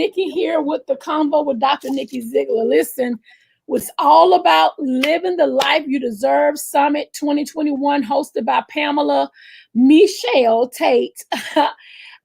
Nikki here with the Convo with Dr. Nikki Zeigler. Listen, it's all about living the life you deserve. Summit 2021 hosted by Pamela Michelle Tate.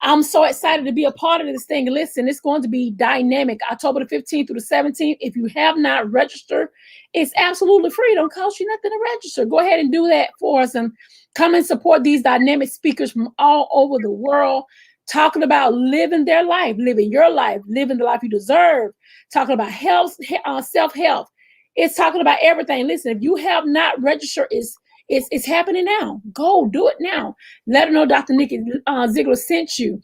I'm so excited to be a part of this thing. Listen, it's going to be dynamic. October the 15th through the 17th. If you have not registered, it's absolutely free. It don't cost you nothing to register. Go ahead and do that for us and come and support these dynamic speakers from all over the world, talking about living their life, living your life, living the life you deserve, talking about health, self-health. It's talking about everything. Listen, if you have not registered, it's happening now. Go do it now. Let them know Dr. Nikki Zeigler sent you.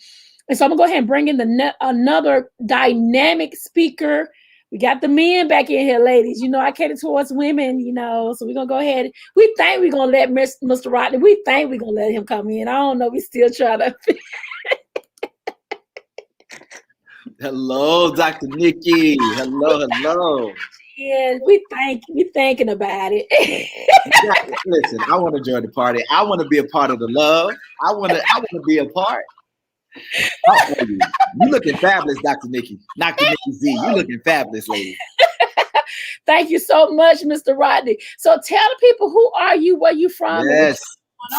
And so I'm going to go ahead and bring in another dynamic speaker. We got the men back in here, ladies. You know, I cater towards women, you know, so we're going to go ahead. We think we're going to let Mr. Rodney, we think we're going to let him come in. I don't know. We still trying to. Hello, Dr. Nikki. Hello. Yeah, we thinking about it. Listen, I want to join the party. I want to be a part of the love. I want to be a part. You looking fabulous, Dr. Nikki. Dr. Nikki Z. You looking fabulous, lady. Thank you so much, Mr. Rodney. So tell the people, who are you? Where you from? Yes.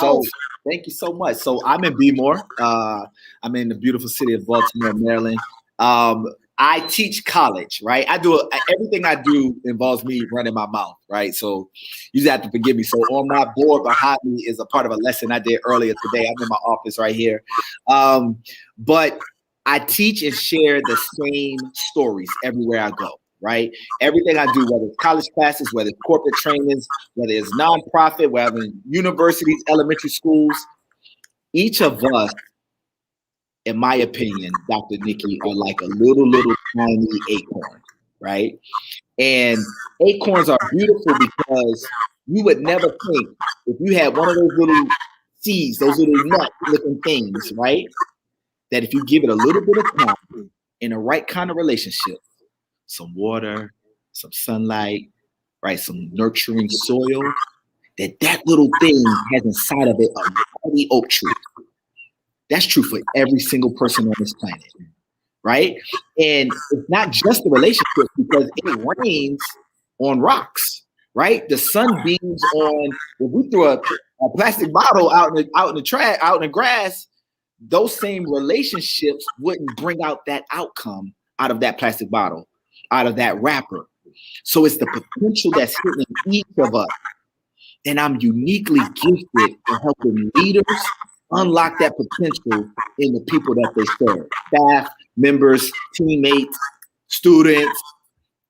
So thank you so much. So I'm in Bmore. I'm in the beautiful city of Baltimore, Maryland. I teach college, right? Everything I do involves me running my mouth, right? So you just have to forgive me. So on my board behind me is a part of a lesson I did earlier today. I'm in my office right here. But I teach and share the same stories everywhere I go, right? Everything I do, whether it's college classes, whether it's corporate trainings, whether it's nonprofit, whether it's universities, elementary schools, each of us, in my opinion, Dr. Nikki, are like a little tiny acorn, right? And acorns are beautiful because you would never think, if you had one of those little seeds, those little nut-looking things, right? That if you give it a little bit of time in the right kind of relationship, some water, some sunlight, right, some nurturing soil, that little thing has inside of it a mighty oak tree. That's true for every single person on this planet, right? And it's not just the relationship, because it rains on rocks, right? The sun beams on. If we throw a plastic bottle out in the grass, those same relationships wouldn't bring out that outcome out of that plastic bottle, out of that wrapper. So it's the potential that's hidden in each of us, and I'm uniquely gifted for helping leaders unlock that potential in the people that they serve. Staff, members, teammates, students,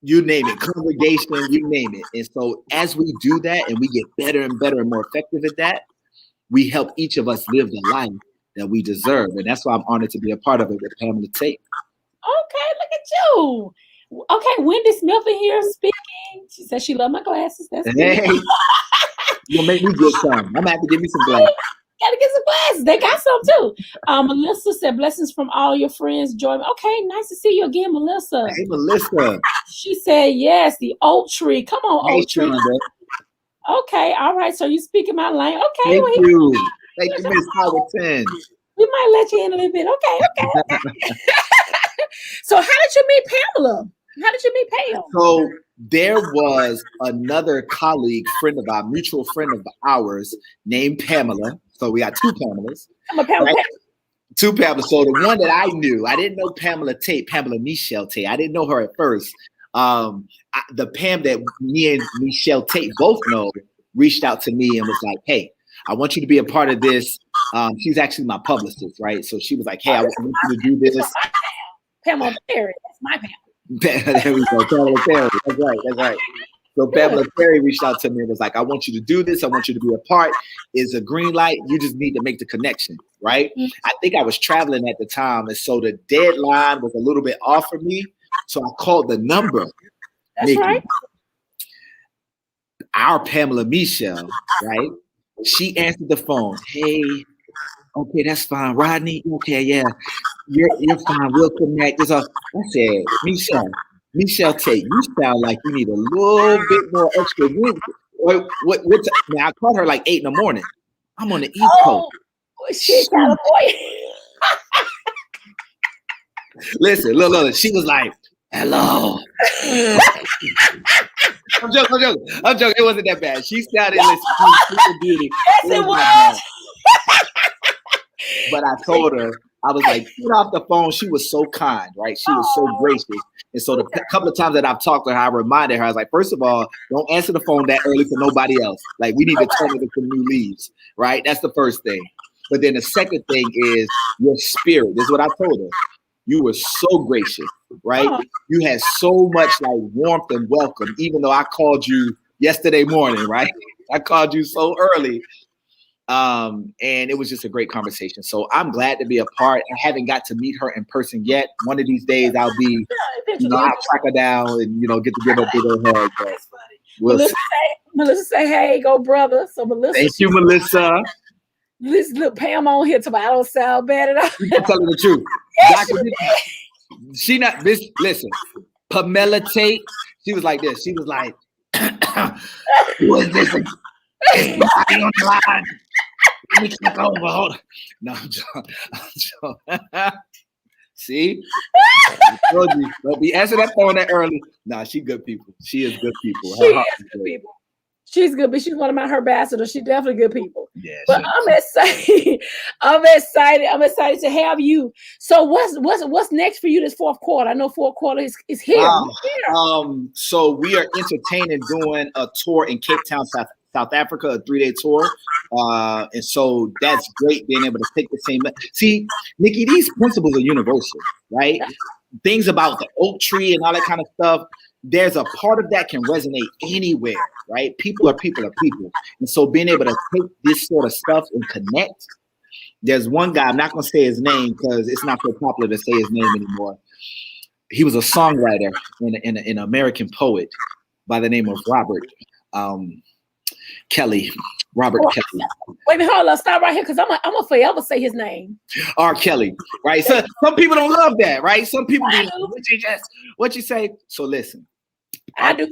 you name it, congregation, you name it. And so as we do that and we get better and better and more effective at that, we help each of us live the life that we deserve. And that's why I'm honored to be a part of it with Pamela Tate. Okay, look at you. Okay, Wendy Smith in here speaking. She said she loved my glasses. That's hey, you'll make me get some. I'm going to have to give me some glasses. Gotta get some glasses. They got some too. Melissa said, blessings from all your friends. Joy. Okay, nice to see you again, Melissa. Hey, Melissa. She said, yes, the oak tree. Come on, hey, oak tree. Okay, all right. So you speaking my language. Okay. Thank you. Thank you, Miss Howard. We might let you in a little bit. Okay. So how did you meet Pamela? How did you meet Pam? So there was another colleague, mutual friend of ours named Pamela. So we got two Pamelas. I'm a Pamela. Right? Two Pamelas. So the one that I knew, I didn't know Pamela Tate, Pamela Michelle Tate. I didn't know her at first. The Pam that me and Michelle Tate both know reached out to me and was like, hey, I want you to be a part of this. She's actually my publicist, right? So she was like, hey, I want you to do this. Pamela Perry. That's my Pam. There we go. Pamela Perry. That's right. So Pamela Perry reached out to me and was like, I want you to do this. I want you to be a part. It's a green light. You just need to make the connection, right? Mm-hmm. I think I was traveling at the time. And so the deadline was a little bit off for me. So I called the number. That's Nikki, right. Our Pamela Michelle, right? She answered the phone. Hey, okay, that's fine. Rodney, okay, yeah. You're fine. We'll connect. I said, Michelle Tate, you sound like you need a little bit more extra wind. Now I called her like 8 a.m. I'm on the East Coast. She's California. Listen, look. She was like, "Hello." I'm joking. It wasn't that bad. She sounded like super beauty. Yes, it was. But I told her, I was like, get off the phone. She was so kind, right? She was so gracious. And so the couple of times that I've talked to her, I reminded her, I was like, first of all, don't answer the phone that early for nobody else. Like, we need to turn it into new leaves, right? That's the first thing. But then the second thing is your spirit. This is what I told her. You were so gracious, right? You had so much like warmth and welcome, even though I called you yesterday morning, right? I called you so early. And it was just a great conversation. So I'm glad to be a part. I haven't got to meet her in person yet. One of these days I'll track her down and, get to give her a big old hug. Melissa say, hey, go brother. So Melissa. Thank you, Melissa. Look, Pam on here talking about I don't sound bad at all. I'm telling the truth. Yes, she not this. Listen, Pamela Tate. She was like this. She was like, "Who is this? Anybody on the line? Let me click over. Hold on." No, I'm joking. See, I told you, don't be answering that phone that early. Nah, she good people. She is good people. She is good people. She's good, but she's one of her ambassadors. She's definitely good people. Yeah, but I'm excited. I'm excited to have you. So what's next for you this fourth quarter? I know fourth quarter is here. So we are entertaining doing a tour in Cape Town, South Africa, a 3-day tour. And so that's great being able to take the same. See, Nikki, these principles are universal, right? Things about the oak tree and all that kind of stuff. There's a part of that can resonate anywhere, right? People are people. And so being able to take this sort of stuff and connect. There's one guy, I'm not going to say his name because it's not so popular to say his name anymore. He was a songwriter and an American poet by the name of Robert Kelly. Kelly. Wait a minute, hold on. Stop right here because I'm gonna forever say his name. R. Kelly, right? So some people don't love that, right? Some people be like, what you say? So listen, I do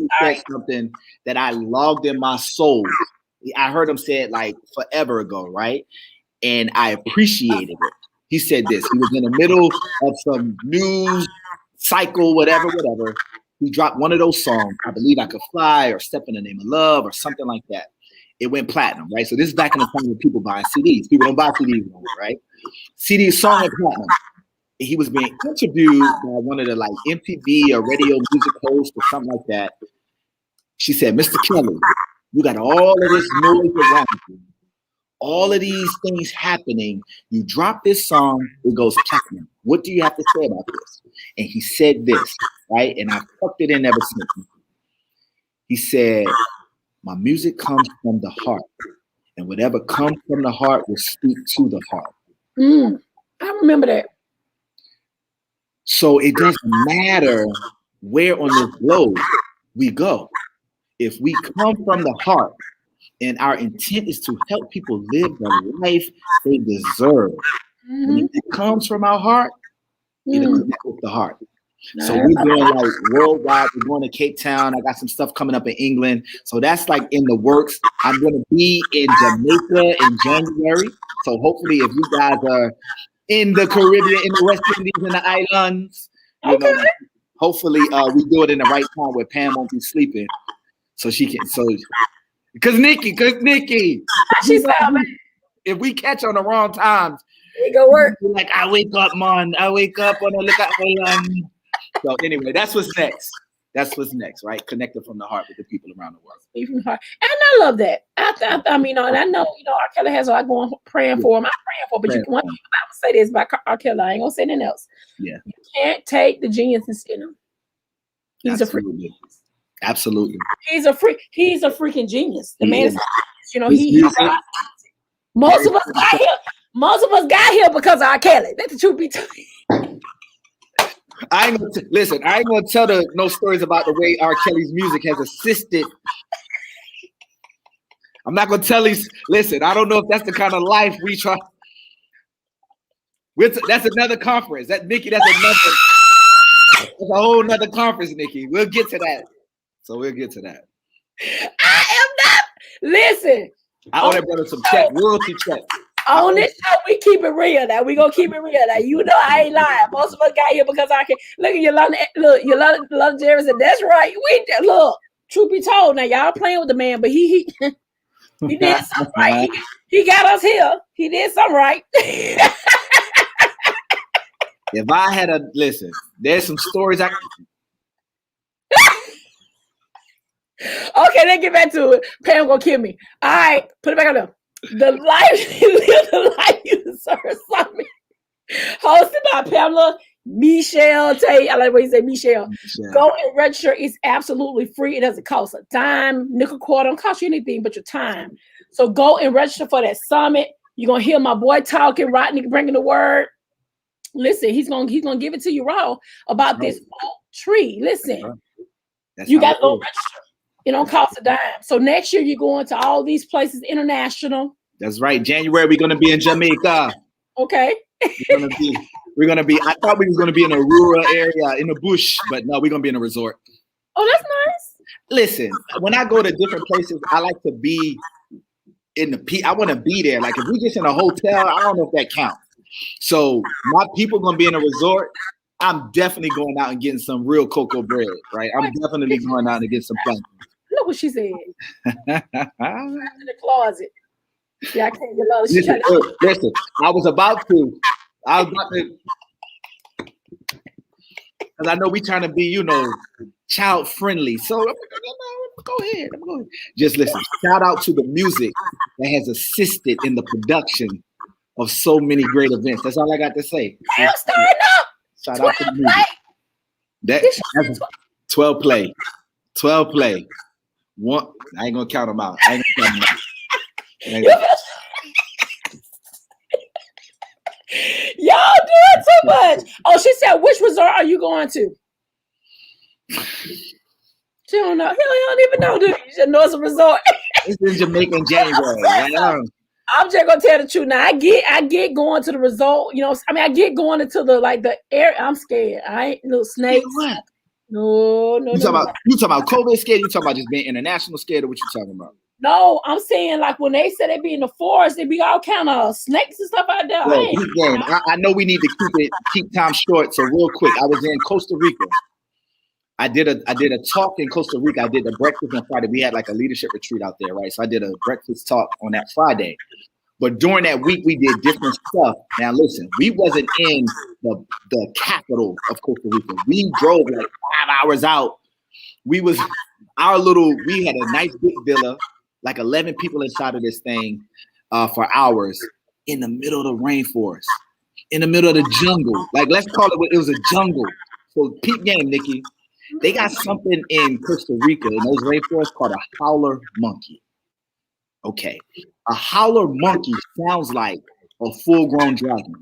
something that I logged in my soul. I heard him say it like forever ago, right? And I appreciated it. He said this. He was in the middle of some news cycle, whatever. He dropped one of those songs. I Believe I Could Fly or Step in the Name of Love or something like that. It went platinum, right? So this is back in the time when people buying CDs. People don't buy CDs anymore, right? CD song went platinum. He was being interviewed by one of the like MTV or radio music hosts or something like that. She said, "Mr. Kelly, you got all of this noise around you. All of these things happening. You drop this song, it goes platinum. What do you have to say about this?" And he said this, right? And I tucked it in ever since. He said, "My music comes from the heart, and whatever comes from the heart will speak to the heart." I remember that. So it doesn't matter where on this globe we go. If we come from the heart and our intent is to help people live the life they deserve, when it comes from our heart, it'll connect with the heart. So we're doing like worldwide. We're going to Cape Town. I got some stuff coming up in England. So that's like in the works. I'm going to be in Jamaica in January. So hopefully if you guys are in the Caribbean, in the West Indies, in the islands, you know, hopefully we do it in the right time where Pam won't be sleeping. So she can, because Nikki, she said, if we catch on the wrong times, it go work. Like, I wake up when I look at my So anyway, that's what's next. Right? Connected from the heart with the people around the world. From the heart. And I love that. I mean, and I know, R. Kelly has a lot going praying for him. I'm praying for him, but I would say this about R. Kelly. I ain't gonna say anything else. Yeah. You can't take the genius in him. He's Absolutely. a freak. Absolutely. He's a freak. He's a freaking genius. The man is, he's most of us got here because of R. Kelly. Let the truth be told. I ain't gonna tell no stories about the way R. Kelly's music has assisted. I'm not gonna tell these. Listen, I don't know if that's the kind of life we try. That's another conference. Nikki, that's a whole nother conference, Nikki. We'll get to that. So we'll get to that. I am not. Listen. I owe that brother some check, royalty check. On this show, we keep it real now. We gonna keep it real now. You know I ain't lying. Most of us got here because I can look at Yolanda. Look, Yolanda Jerry said, that's right. Look, truth be told, now y'all playing with the man, but he did something right. He got us here. He did something right. If I had a listen, there's some stories I Okay, let's get back to it. Pam gonna kill me. All right, put it back on there. The life you deserve summit, hosted by Pamela Michelle Tate. I like what you say, Michelle. Go and register. It's absolutely free. It doesn't cost a dime, nickel quarter. Don't cost you anything but your time. So go and register for that summit. You're gonna hear my boy talking, Rodney bringing the word. Listen, he's gonna give it to you raw about this oak tree. Listen, you got to go register. It don't cost a dime. So next year you're going to all these places international. That's right. January we're gonna be in Jamaica. Okay. We're gonna be. I thought we was gonna be in a rural area in the bush, but no, we're gonna be in a resort. Oh, that's nice. Listen, when I go to different places, I like to be in the. I want to be there. Like if we just in a hotel, I don't know if that counts. So my people gonna be in a resort. I'm definitely going out and getting some real cocoa bread, right? I'm definitely going out and get some plantain. Look what she said. In the closet. Yeah, I can't get lost. Listen, I was about to, because I know we trying to be, child friendly. So I'm gonna go ahead. Just listen. Shout out to the music that has assisted in the production of so many great events. That's all I got to say. I'm starting up. Shout out to the music. That's 12 play. 12 play. One. I ain't gonna count them out. Y'all doing too much. Oh, she said, which resort are you going to? She don't know. He don't even know, dude. You just know it's a resort. It's in Jamaica in January. I'm just gonna tell the truth. Now I get going to the resort. I get going into the air. I'm scared. I ain't little snakes. What? No. You talking about COVID scared? You talking about just being international scared? Or what you talking about? No, I'm saying like when they said they be in the forest, they be all kind of snakes and stuff out there. I know we need to keep time short. So real quick, I was in Costa Rica. I did a talk in Costa Rica. I did a breakfast on Friday. We had like a leadership retreat out there, right? So I did a breakfast talk on that Friday. But during that week, we did different stuff. Now, listen, we wasn't in the capital of Costa Rica. We drove like 5 hours out. We had a nice big villa, like 11 people inside of this thing for hours in the middle of the rainforest, in the middle of the jungle. Like, let's call it it was a jungle. So peep game, Nikki. They got something in Costa Rica in those rainforests called a howler monkey. Okay. A howler monkey sounds like a full-grown dragon.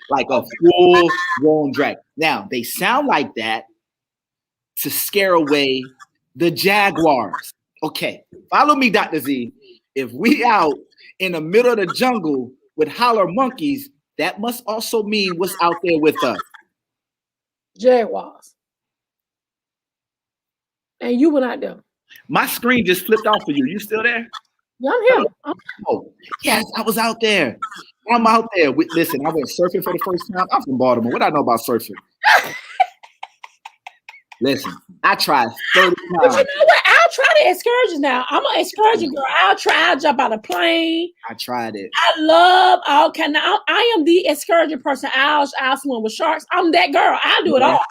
Like a full-grown dragon. Now, they sound like that to scare away the jaguars. Okay. Follow me, Dr. Z. If we out in the middle of the jungle with howler monkeys, that must also mean what's out there with us. Jaguars. And you went out there. My screen just flipped off for you. You still there? Yeah, I'm here. Oh, yes, I was out there. I'm out there. Listen, I went surfing for the first time. I'm from Baltimore. What do I know about surfing? Listen, I tried 30 times. But you know what? I'll try the excursions now. I'm an excursion girl. I'll jump out of a plane. I tried it. I love all kind of. I am the excursion person. I'll swim with sharks. I'm that girl. I'll do it all.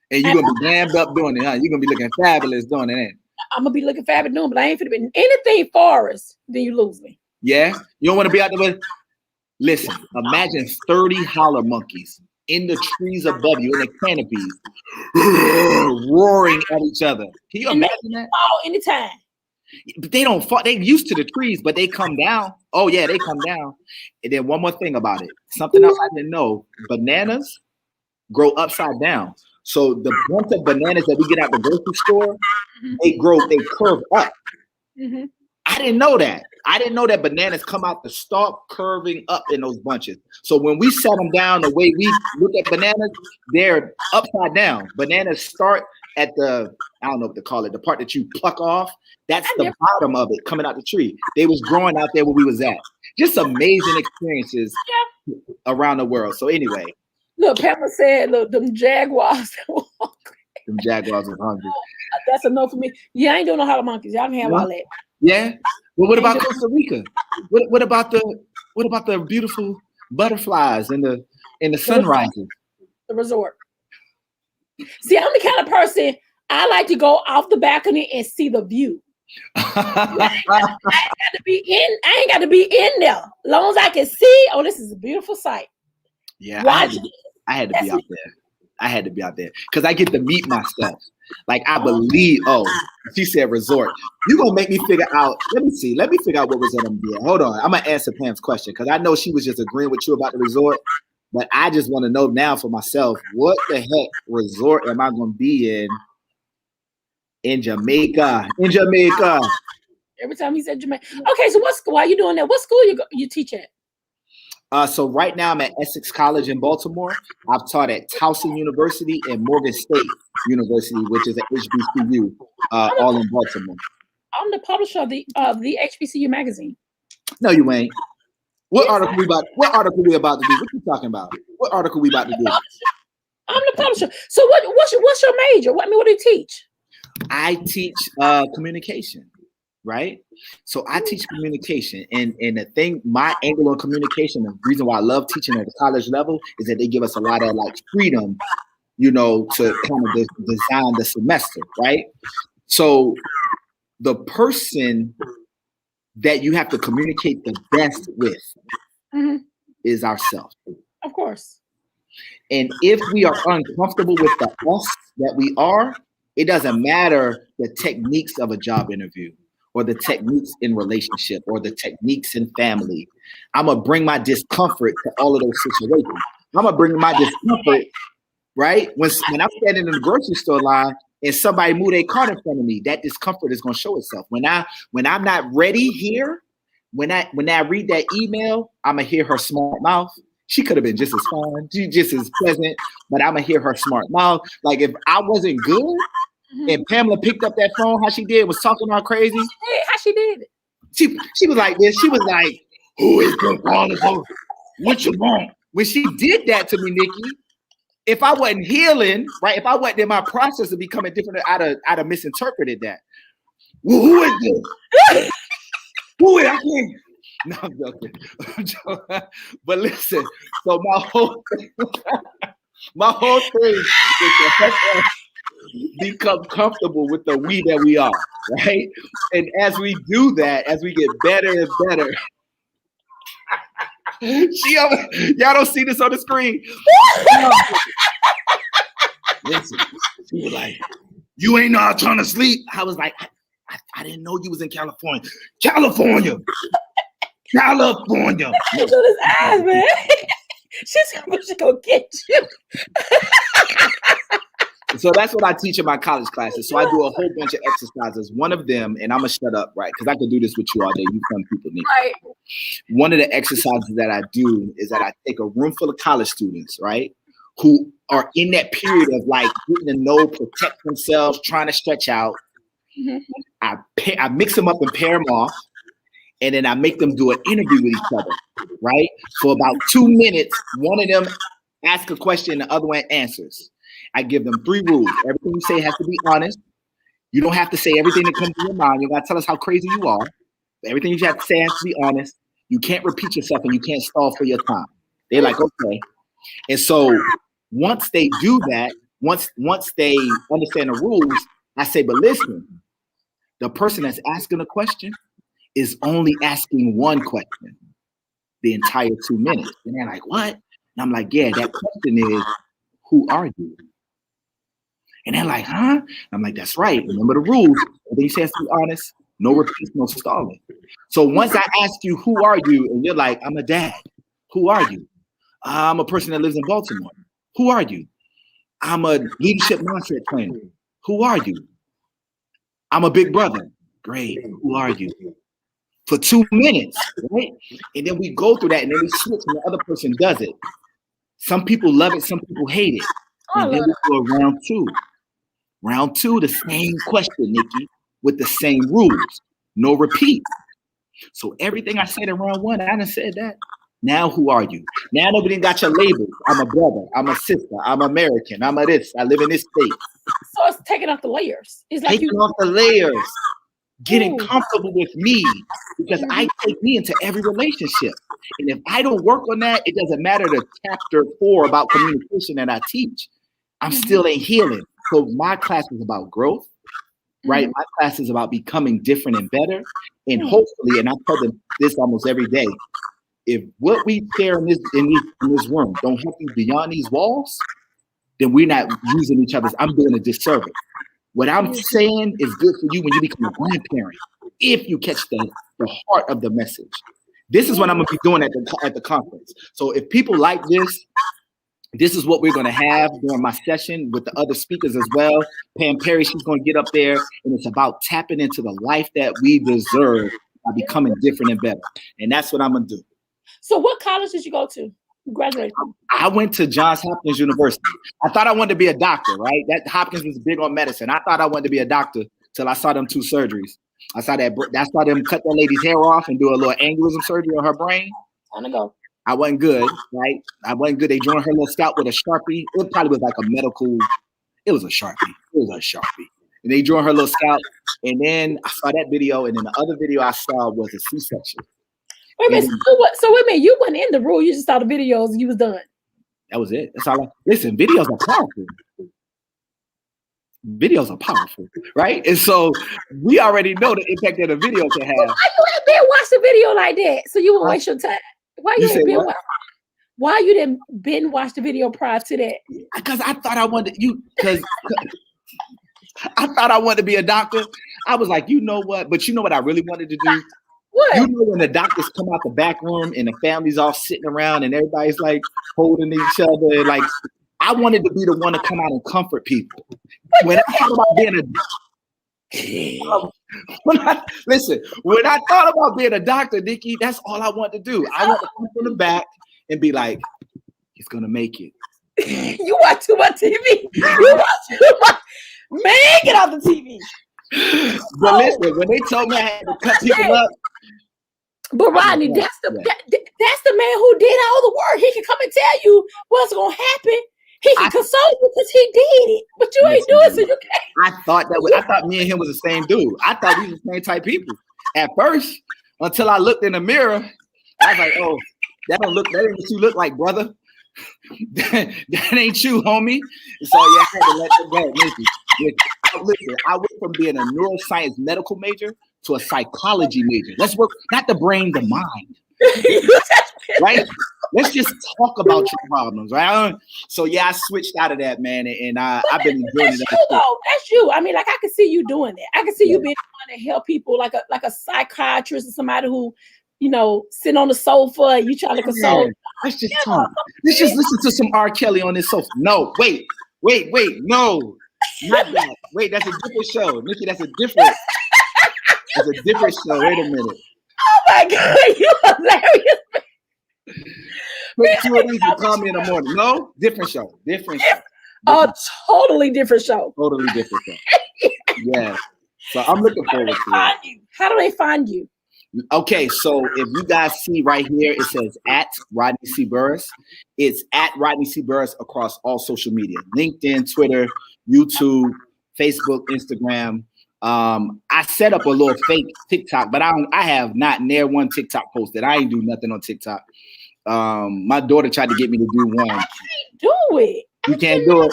And you're going to be damned up doing it, huh? You're going to be looking fabulous doing it, ain't you? I'm going to be looking fabulous doing it, but I ain't finna be anything forest, then you lose me. Yeah? You don't want to be out there with... Listen, imagine 30 howler monkeys in the trees above you, in the canopies, roaring at each other. Can you imagine that? Fall anytime. But they don't fall. They're used to the trees, but they come down. Oh, yeah, they come down. And then one more thing about it. Something else I didn't know. Bananas grow upside down. So the bunch of bananas that we get out the grocery store, they curve up. Mm-hmm. I didn't know that. I didn't know that bananas come out the stalk curving up in those bunches. So when we set them down, the way we look at bananas, they're upside down. Bananas start at the, I don't know what to call it, the part that you pluck off. That's the bottom of it coming out the tree. They was growing out there where we was at. Just amazing experiences around the world. So anyway. Look, Pamela said, look, them jaguars. Them jaguars are hungry. That's a no for me. Yeah, I ain't doing no holler monkeys. Y'all can have all that. Yeah. Well, what about Costa Rica? What about the beautiful butterflies and the sunrises? The resort. See, I'm the kind of person, I like to go off the balcony and see the view. I ain't got to be in there. As long as I can see, oh, this is a beautiful sight. Yeah, I had to be out there. I had to be out there because I get to meet myself. Like I believe. Oh, she said resort. You gonna make me figure out? Let me see. Let me figure out what resort I'm doing. Hold on. I'm gonna answer Pam's question because I know she was just agreeing with you about the resort, but I just want to know now for myself what the heck resort am I gonna be in Jamaica? In Jamaica. Every time he said Jamaica. Okay, so what school? Why are you doing that? What school you teach at? So right now I'm at Essex College in Baltimore. I've taught at Towson University and Morgan State University, which is at HBCU, all in Baltimore. I'm the publisher of the HBCU magazine. No, you ain't. What article we about to do? What you talking about? What article we about to do? I'm the publisher. So what's your major? What do you teach? I teach communication. Right? So I teach communication, and the thing, my angle on communication, the reason why I love teaching at the college level is that they give us a lot of like freedom, to kind of design the semester, right? So the person that you have to communicate the best with is ourselves. Of course. And if we are uncomfortable with the us that we are, it doesn't matter the techniques of a job interview, or the techniques in relationship, or the techniques in family. I'm going to bring my discomfort to all of those situations. I'm going to bring my discomfort, right? When I'm standing in the grocery store line and somebody move their cart in front of me, that discomfort is going to show itself. When I'm not ready here, when I read that email, I'm going to hear her smart mouth. She could have been just as fun. She's just as pleasant, but I'm going to hear her smart mouth. Like if I wasn't good, and Pamela picked up that phone, how she did, was talking all crazy. How she did it? She was like this. She was like, "Who is the father? What you want?" When she did that to me, Nikki, if I wasn't healing, right? If I wasn't in my process of becoming different, I'd have misinterpreted that. Well, who is this? Who is? I can't. No, I'm joking. But listen, so my whole thing is to help us become comfortable with the we that we are, right? And as we do that, as we get better and better, y'all don't see this on the screen. Listen, she was like, "You ain't not trying to sleep." I was like, I didn't know you was in California. California. California. Look at his eyes, man. She's gonna get you. So that's what I teach in my college classes. So I do a whole bunch of exercises. One of them, and I'm gonna shut up, right? Because I could do this with you all day. You fun people need. Right. One of the exercises that I do is that I take a room full of college students, right, who are in that period of like getting to know, protect themselves, trying to stretch out. I mix them up and pair them off, and then I make them do an interview with each other, right? For about 2 minutes, one of them asks a question, the other one answers. I give them 3 rules. Everything you say has to be honest. You don't have to say everything that comes to your mind. You got to tell us how crazy you are. Everything you have to say has to be honest. You can't repeat yourself, and you can't stall for your time. They're like, okay. And so once they do that, once they understand the rules, I say, but listen, the person that's asking a question is only asking one question the entire 2 minutes. And they're like, what? And I'm like, yeah, that question is, who are you? And they're like, huh? I'm like, that's right. Remember the rules. Everything you say has to be honest. No repeats, no stalling. So once I ask you, who are you? And you're like, I'm a dad. Who are you? I'm a person that lives in Baltimore. Who are you? I'm a leadership mindset trainer. Who are you? I'm a big brother. Great. Who are you? For 2 minutes, right? And then we go through that, and then we switch, and the other person does it. Some people love it. Some people hate it. And then we go round 2. Round 2, the same question, Nikki, with the same rules. No repeat. So everything I said in round 1, I done said that. Now who are you? Now nobody got your labels. I'm a brother. I'm a sister. I'm American. I'm a this. I live in this state. So it's taking off the layers. It's like taking off the layers. Getting comfortable with me, because I take me into every relationship. And if I don't work on that, it doesn't matter the chapter 4 about communication that I teach. I'm still in healing. So my class is about growth, right? My class is about becoming different and better. And hopefully, and I tell them this almost every day, if what we share in this room don't help you beyond these walls, then we're not using each other's. I'm doing a disservice. What I'm saying is good for you when you become a grandparent, if you catch the heart of the message. This is what I'm going to be doing at the conference. So if people like this is what we're going to have during my session with the other speakers as well. Pam Perry, she's going to get up there, and it's about tapping into the life that we deserve by becoming different and better. And that's what I'm going to do. So what college did you go to? You graduated from? I went to Johns Hopkins University. I thought I wanted to be a doctor, right? That Hopkins was big on medicine. I thought I wanted to be a doctor till I saw them 2 surgeries. I saw them cut that lady's hair off and do a little aneurysm surgery on her brain. Time to go. I wasn't good, right? I wasn't good. They drew her little scalp with a Sharpie. It probably was like a medical, it was a Sharpie. And they drew her little scalp. And then I saw that video. And then the other video I saw was a C-section. Wait a minute. So wait a minute. You wasn't in the room. You just saw the videos and you was done. That was it. That's all. Listen, videos are powerful. Videos are powerful, right? And so we already know the impact that a video can have. Why you ain't been watch the video like that? So you won't waste your time. Why you didn't been watch the video prior to that? Because I thought I wanted because I thought I wanted to be a doctor. I was like, you know what? But you know what I really wanted to do? What? You know when the doctors come out the back room and the family's all sitting around and everybody's like holding each other, like I wanted to be the one to come out and comfort people. When I thought about being when I thought about being a doctor, Nikki, that's all I want to do. I want to come from the back and be like, he's gonna make it. You watch too much TV. You watch too much. Man, get off the TV. But listen, when they told me I had to cut people up. But Rodney, that's the man who did all the work. He can come and tell you what's gonna happen. He can console you because he did it, but you ain't doing it, so you can't. I thought me and him was the same dude. I thought we were the same type people at first, until I looked in the mirror. I was like, "Oh, that ain't what you look like, brother. that ain't you, homie." So yeah, I had to let that go. Listen, I went from being a neuroscience medical major to a psychology major. Let's work, not the brain, the mind. Right? Let's just talk about your problems, right? So yeah, I switched out of that, man, and I've been enjoying it. That's you. I mean, like I can see you doing that. I can see you being able to help people, like a psychiatrist or somebody who, sit on the sofa and you try to console. Let's just talk. Let's just listen to some R. Kelly on this sofa. No, wait, no, not that. Wait, that's a different show, Nikki. That's a different show. Wait a minute. Oh my God, you're hilarious. Put 2 of these and call me in the morning. No, different show. A totally different show. Totally different show. Yeah. So I'm looking forward to it. How do they find you? Okay, so if you guys see right here, it says at Rodney C. Burris. It's at Rodney C. Burris across all social media: LinkedIn, Twitter, YouTube, Facebook, Instagram. I set up a little fake TikTok, but I have not near one TikTok posted. I ain't do nothing on TikTok. My daughter tried to get me to do one. I can't do it. You can't do it.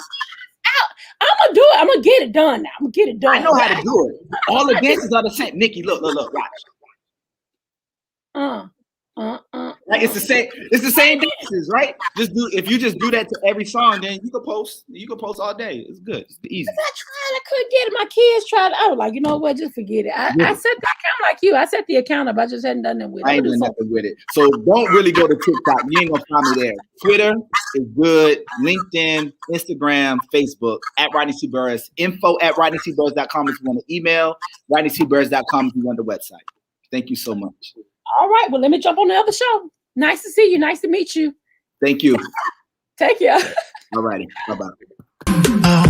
I'm gonna do it. I'm gonna get it done now. I'm gonna get it done. I know how to do it. All the dances are the same. Nikki, look, watch. Like it's the same dances, right? If you just do that to every song, then you can post all day. It's good. It's easy. I couldn't get it. My kids tried. I was like, you know what? Just forget it. I set the account like you. I set the account up. I just hadn't done it with it. I ain't doing nothing with it. So don't really go to TikTok. You ain't gonna find me there. Twitter is good. LinkedIn, Instagram, Facebook at Rodney C. Burris. info@rodneycburris.com if you want to email. rodneycburris.com if you want the website. Thank you so much. All right. Well, let me jump on the other show. Nice to see you. Nice to meet you. Thank you. Take care. All righty. Bye-bye.